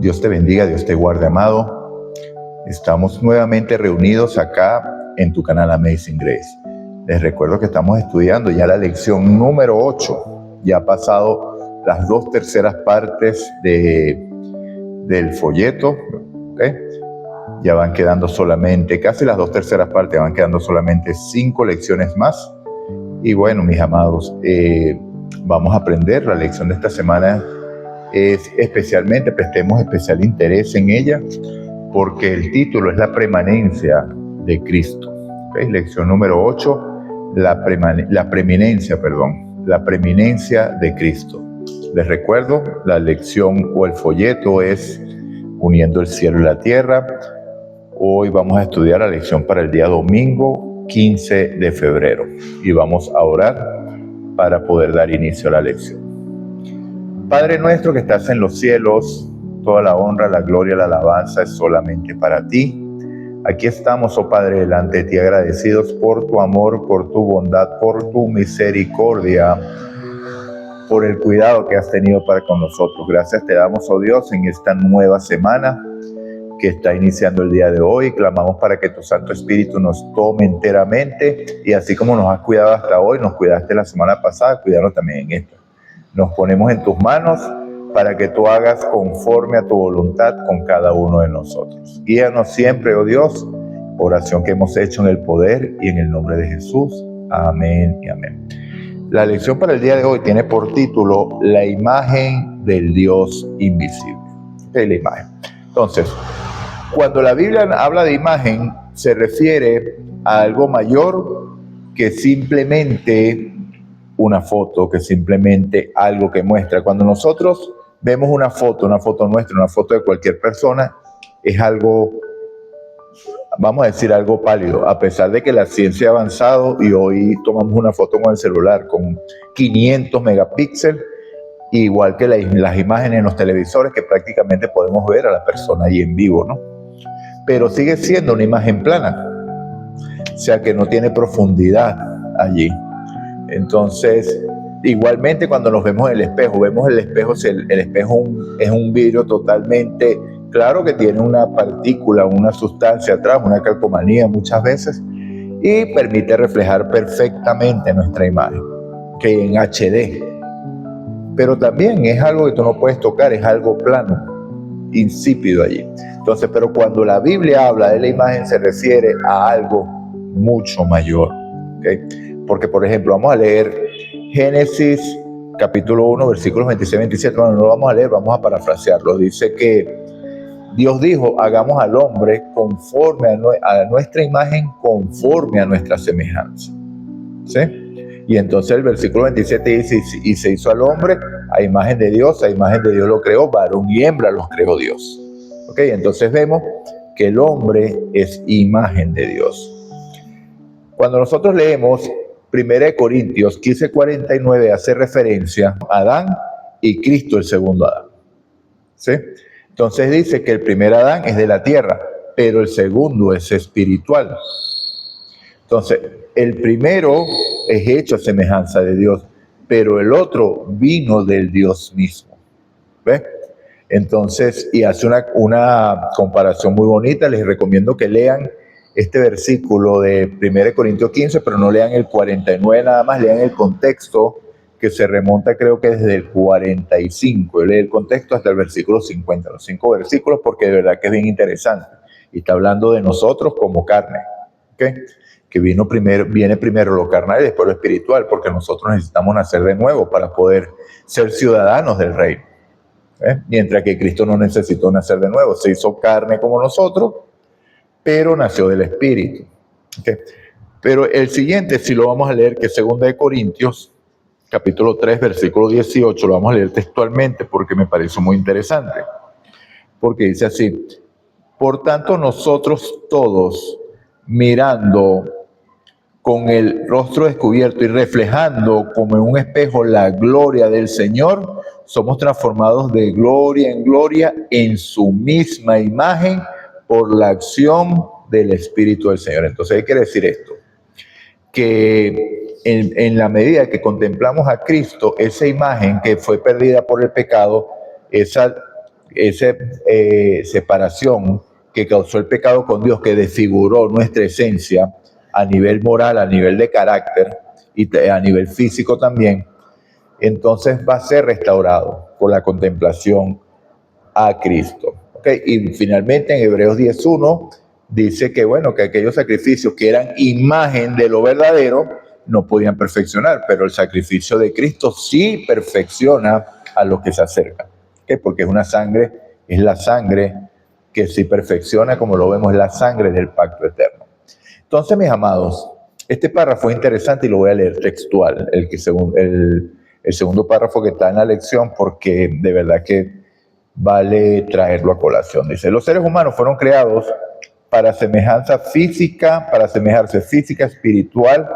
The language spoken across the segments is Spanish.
Dios te bendiga, Dios te guarde, amado. Estamos nuevamente reunidos acá en tu canal Amazing Grace. Les recuerdo que estamos estudiando ya la lección número 8. Ya ha pasado las 2/3 partes del folleto, ¿okay? Ya van quedando solamente, casi las 2/3 partes, van quedando solamente 5 lecciones más. Y bueno, mis amados, vamos a aprender. La lección de esta semana es especialmente, prestemos especial interés en ella, porque el título es la permanencia de Cristo. ¿Okay? Lección número 8, la preeminencia de Cristo. Les recuerdo, la lección o el folleto es Uniendo el cielo y la tierra. Hoy vamos a estudiar la lección para el día domingo 15 de febrero y vamos a orar para poder dar inicio a la lección. Padre nuestro que estás en los cielos, toda la honra, la gloria, la alabanza es solamente para ti. Aquí estamos, oh Padre, delante de ti agradecidos por tu amor, por tu bondad, por tu misericordia, por el cuidado que has tenido para con nosotros. Gracias te damos, oh Dios, en esta nueva semana que está iniciando el día de hoy. Clamamos para que tu Santo Espíritu nos tome enteramente y así como nos has cuidado hasta hoy, nos cuidaste la semana pasada, cuidarnos también en esta. Nos ponemos en tus manos para que tú hagas conforme a tu voluntad con cada uno de nosotros. Guíanos siempre, oh Dios, oración que hemos hecho en el poder y en el nombre de Jesús. Amén y amén. La lección para el día de hoy tiene por título La imagen del Dios invisible. ¿Qué es la imagen? Entonces, cuando la Biblia habla de imagen, se refiere a algo mayor que simplemente una foto, que simplemente algo que muestra. Cuando nosotros vemos una foto nuestra, una foto de cualquier persona, es algo, vamos a decir, algo pálido, a pesar de que la ciencia ha avanzado y hoy tomamos una foto con el celular con 500 megapíxeles, igual que las imágenes en los televisores, que prácticamente podemos ver a la persona ahí en vivo, ¿no? Pero sigue siendo una imagen plana, o sea que no tiene profundidad allí. Entonces, igualmente cuando nos vemos en el espejo, el espejo es un vidrio totalmente claro que tiene una partícula, una sustancia atrás, una calcomanía muchas veces, y permite reflejar perfectamente nuestra imagen, que en HD. Pero también es algo que tú no puedes tocar, es algo plano, insípido allí. Entonces, pero cuando la Biblia habla de la imagen se refiere a algo mucho mayor, ¿okay? Porque, por ejemplo, vamos a leer Génesis capítulo 1, versículos 26 y 27. Bueno, no lo vamos a leer, vamos a parafrasearlo. Dice que Dios dijo, hagamos al hombre conforme a nuestra imagen, conforme a nuestra semejanza. ¿Sí? Y entonces el versículo 27 dice, y se hizo al hombre a imagen de Dios lo creó, varón y hembra los creó Dios. ¿Ok? Entonces vemos que el hombre es imagen de Dios. Cuando nosotros leemos 1 Corintios 15:49 hace referencia a Adán y Cristo, el segundo Adán. ¿Sí? Entonces dice que el primer Adán es de la tierra, pero el segundo es espiritual. Entonces, el primero es hecho a semejanza de Dios, pero el otro vino del Dios mismo. ¿Ves? Entonces, y hace una comparación muy bonita. Les recomiendo que lean este versículo de 1 Corintios 15, pero no lean el 49 nada más, lean el contexto que se remonta creo que desde el 45, lee el contexto hasta el versículo 50, los 5 versículos, porque de verdad que es bien interesante. Y está hablando de nosotros como carne, ¿okay? Que viene primero lo carnal y después lo espiritual, porque nosotros necesitamos nacer de nuevo para poder ser ciudadanos del reino. Mientras que Cristo no necesitó nacer de nuevo, se hizo carne como nosotros, pero nació del Espíritu. ¿Okay? Pero el siguiente, si lo vamos a leer, que es 2 Corintios, capítulo 3, versículo 18, lo vamos a leer textualmente porque me parece muy interesante. Porque dice así, por tanto nosotros todos, mirando con el rostro descubierto y reflejando como en un espejo la gloria del Señor, somos transformados de gloria en gloria en su misma imagen por la acción del Espíritu del Señor. Entonces, ¿qué quiere decir esto? Que en la medida que contemplamos a Cristo, esa imagen que fue perdida por el pecado, esa esa separación que causó el pecado con Dios, que desfiguró nuestra esencia a nivel moral, a nivel de carácter y a nivel físico también, entonces va a ser restaurado por la contemplación a Cristo. ¿Okay? Y finalmente en Hebreos 10:1 dice que, bueno, que aquellos sacrificios que eran imagen de lo verdadero no podían perfeccionar, pero el sacrificio de Cristo sí perfecciona a los que se acercan. ¿Okay? Porque es la sangre que sí perfecciona, como lo vemos, es la sangre del pacto eterno. Entonces, mis amados, este párrafo es interesante y lo voy a leer textual, el segundo párrafo que está en la lección, porque de verdad que vale traerlo a colación. Dice, los seres humanos fueron creados para semejanza física, para asemejarse física, espiritual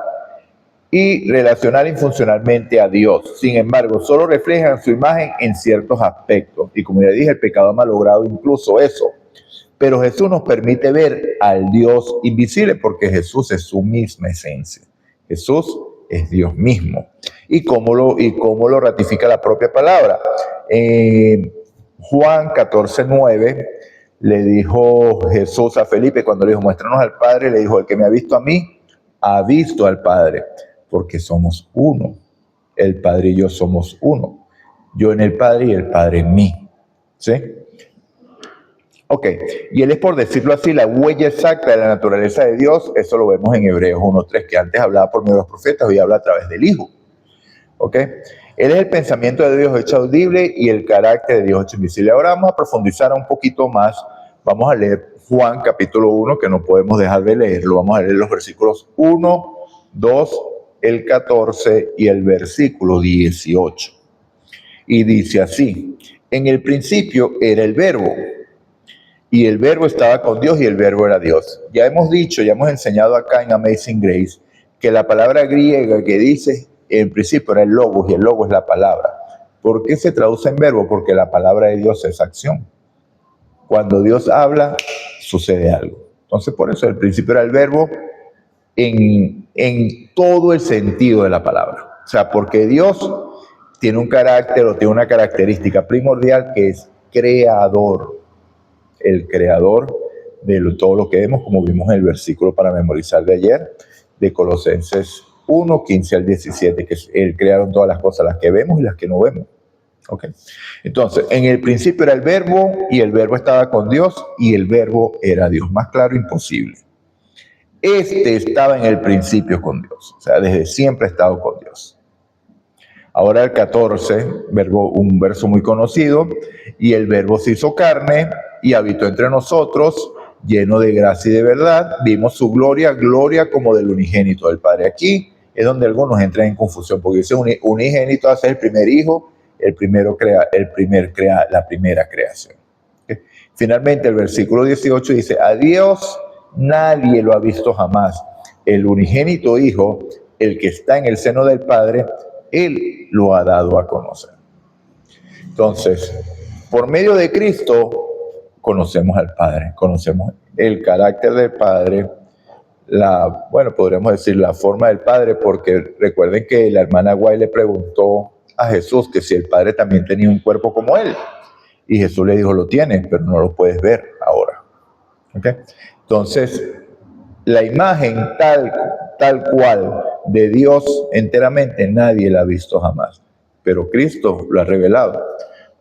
y relacional y funcionalmente a Dios. Sin embargo, solo reflejan su imagen en ciertos aspectos. Y como ya dije, el pecado ha malogrado incluso eso. Pero Jesús nos permite ver al Dios invisible porque Jesús es su misma esencia. Jesús es Dios mismo. ¿Y cómo lo ratifica la propia palabra? Juan 14:9 le dijo Jesús a Felipe cuando le dijo, muéstranos al Padre, le dijo, el que me ha visto a mí, ha visto al Padre, porque somos uno. El Padre y yo somos uno. Yo en el Padre y el Padre en mí. ¿Sí? Ok, y Él es, por decirlo así, la huella exacta de la naturaleza de Dios. Eso lo vemos en Hebreos 1:3, que antes hablaba por medio de los profetas, hoy habla a través del Hijo. Ok, Él es el pensamiento de Dios hecho audible y el carácter de Dios hecho invisible. Ahora vamos a profundizar un poquito más. Vamos a leer Juan capítulo 1, que no podemos dejar de leerlo. Vamos a leer los versículos 1, 2, el 14 y el versículo 18. Y dice así, en el principio era el Verbo, y el Verbo estaba con Dios y el Verbo era Dios. Ya hemos enseñado acá en Amazing Grace que la palabra griega que dice en principio era el logos y el logos es la palabra. ¿Por qué se traduce en verbo? Porque la palabra de Dios es acción. Cuando Dios habla, sucede algo. Entonces por eso el principio era el verbo en todo el sentido de la palabra. O sea, porque Dios tiene un carácter o tiene una característica primordial que es creador. El creador de todo lo que vemos, como vimos en el versículo para memorizar de ayer, de Colosenses 1, 15 al 17, que Él crearon todas las cosas, las que vemos y las que no vemos. ¿Okay? Entonces, en el principio era el Verbo, y el Verbo estaba con Dios, y el Verbo era Dios. Más claro, imposible. Este estaba en el principio con Dios, o sea, desde siempre ha estado con Dios. Ahora el 14, un verso muy conocido, y el Verbo se hizo carne y habitó entre nosotros, lleno de gracia y de verdad. Vimos su gloria, gloria como del unigénito del Padre. Aquí es donde algunos entran en confusión, porque dice unigénito hace el primer hijo, la primera creación. ¿Okay? Finalmente el versículo 18 dice, a Dios nadie lo ha visto jamás. El unigénito Hijo, el que está en el seno del Padre, Él lo ha dado a conocer. Entonces, por medio de Cristo, conocemos al Padre, conocemos el carácter del Padre, podríamos decir la forma del Padre, porque recuerden que la hermana Guay le preguntó a Jesús que si el Padre también tenía un cuerpo como Él. Y Jesús le dijo, lo tiene, pero no lo puedes ver ahora. ¿Okay? Entonces, la imagen tal cual de Dios enteramente nadie la ha visto jamás, pero Cristo lo ha revelado.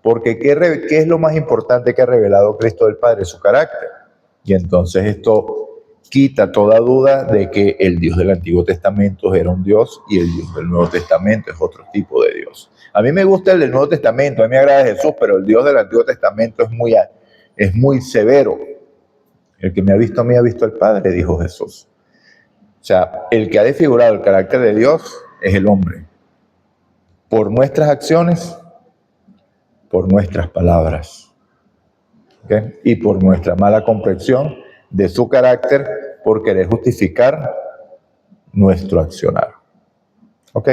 Porque ¿qué es lo más importante que ha revelado Cristo del Padre? Su carácter. Y entonces esto quita toda duda de que el Dios del Antiguo Testamento era un Dios y el Dios del Nuevo Testamento es otro tipo de Dios. A mí me gusta el del Nuevo Testamento, a mí me agrada Jesús, pero el Dios del Antiguo Testamento es muy severo. El que me ha visto a mí ha visto al Padre, dijo Jesús. O sea, el que ha desfigurado el carácter de Dios es el hombre. Por nuestras acciones, por nuestras palabras, ¿okay? Y por nuestra mala comprensión de su carácter, por querer justificar nuestro accionar. ¿Ok?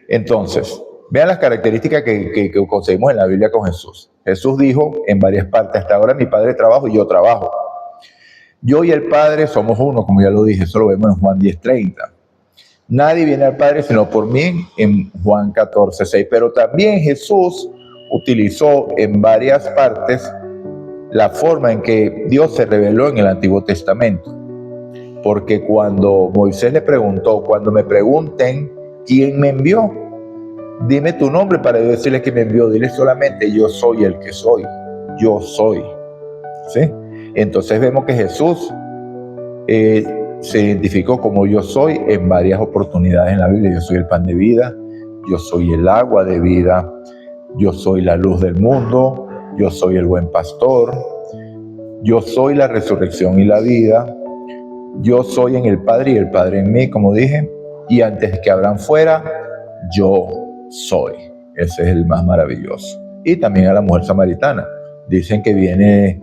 Entonces, vean las características que conseguimos en la Biblia con Jesús. Jesús dijo en varias partes, hasta ahora mi Padre trabaja y yo trabajo. Yo y el Padre somos uno, como ya lo dije, eso lo vemos en Juan 10:30. Nadie viene al Padre sino por mí, en Juan 14:6. Pero también Jesús utilizó en varias partes la forma en que Dios se reveló en el Antiguo Testamento. Porque cuando Moisés le preguntó, cuando me pregunten quién me envió, dime tu nombre para yo decirle que me envió. Dile solamente, yo soy el que soy. Yo soy. ¿Sí? Entonces vemos que Jesús se identificó como yo soy en varias oportunidades en la Biblia. Yo soy el pan de vida, yo soy el agua de vida, yo soy la luz del mundo, yo soy el buen pastor, yo soy la resurrección y la vida, yo soy en el Padre y el Padre en mí, como dije, y antes que Abraham fuera, yo soy. Ese es el más maravilloso. Y también a la mujer samaritana. Dicen que viene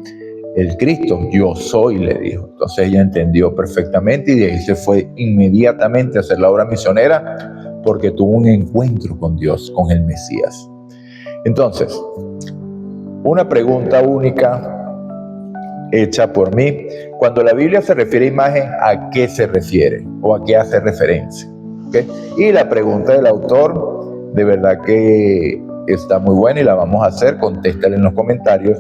el Cristo, yo soy, le dijo. Entonces ella entendió perfectamente y de ahí se fue inmediatamente a hacer la obra misionera porque tuvo un encuentro con Dios, con el Mesías. Entonces, una pregunta única hecha por mí. Cuando la Biblia se refiere a imagen, ¿a qué se refiere? ¿O a qué hace referencia? ¿Okay? Y la pregunta del autor, de verdad que está muy buena y la vamos a hacer. Contéstale en los comentarios.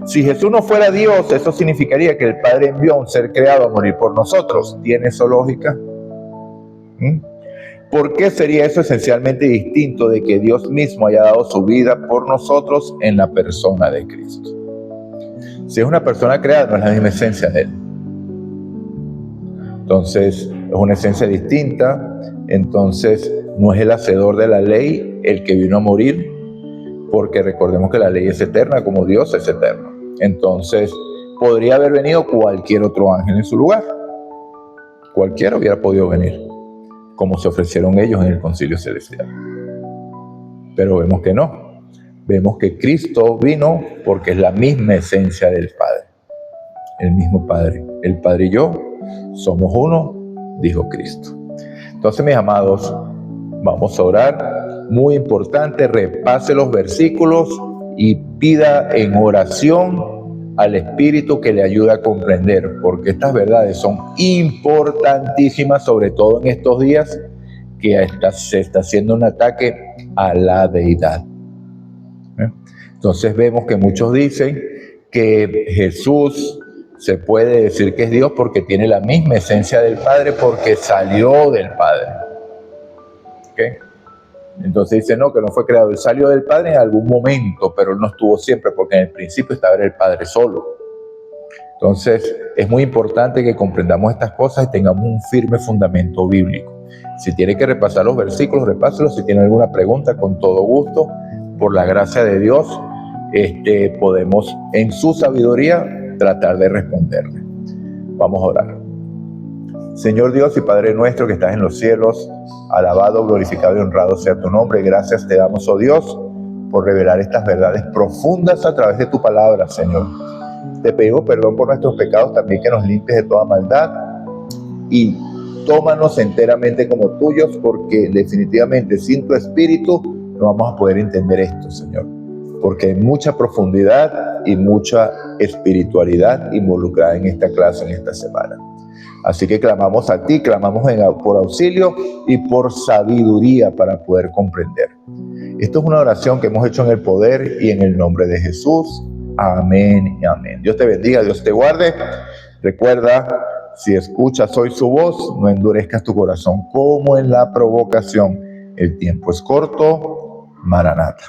Si Jesús no fuera Dios, eso significaría que el Padre envió a un ser creado a morir por nosotros. ¿Tiene eso lógica? ¿Por qué sería eso esencialmente distinto de que Dios mismo haya dado su vida por nosotros en la persona de Cristo? Si es una persona creada, no es la misma esencia de Él. Entonces, es una esencia distinta. Entonces, no es el hacedor de la ley el que vino a morir, porque recordemos que la ley es eterna, como Dios es eterno. Entonces, podría haber venido cualquier otro ángel en su lugar. Cualquiera hubiera podido venir, como se ofrecieron ellos en el concilio celestial. Pero vemos que no. Vemos que Cristo vino porque es la misma esencia del Padre. El mismo Padre. El Padre y yo somos uno, dijo Cristo. Entonces, mis amados, vamos a orar. Muy importante, repase los versículos y pida en oración al Espíritu que le ayude a comprender, porque estas verdades son importantísimas, sobre todo en estos días que se está haciendo un ataque a la deidad. Entonces vemos que muchos dicen que Jesús se puede decir que es Dios porque tiene la misma esencia del Padre, porque salió del Padre. ¿Okay? Entonces dice no, que no fue creado. Él salió del Padre en algún momento, pero Él no estuvo siempre, porque en el principio estaba el Padre solo. Entonces es muy importante que comprendamos estas cosas y tengamos un firme fundamento bíblico. Si tiene que repasar los versículos, repáselos. Si tiene alguna pregunta, con todo gusto, por la gracia de Dios, podemos en su sabiduría tratar de responderle. Vamos a orar. Señor Dios y Padre nuestro que estás en los cielos, alabado, glorificado y honrado sea tu nombre. Gracias te damos, oh Dios, por revelar estas verdades profundas a través de tu palabra, Señor. Te pedimos perdón por nuestros pecados, también que nos limpies de toda maldad y tómanos enteramente como tuyos, porque definitivamente sin tu Espíritu no vamos a poder entender esto, Señor, porque hay mucha profundidad y mucha espiritualidad involucrada en esta clase, en esta semana. Así que clamamos a ti, clamamos por auxilio y por sabiduría para poder comprender. Esto es una oración que hemos hecho en el poder y en el nombre de Jesús. Amén y amén. Dios te bendiga, Dios te guarde. Recuerda, si escuchas hoy su voz, no endurezcas tu corazón como en la provocación. El tiempo es corto. Maranata.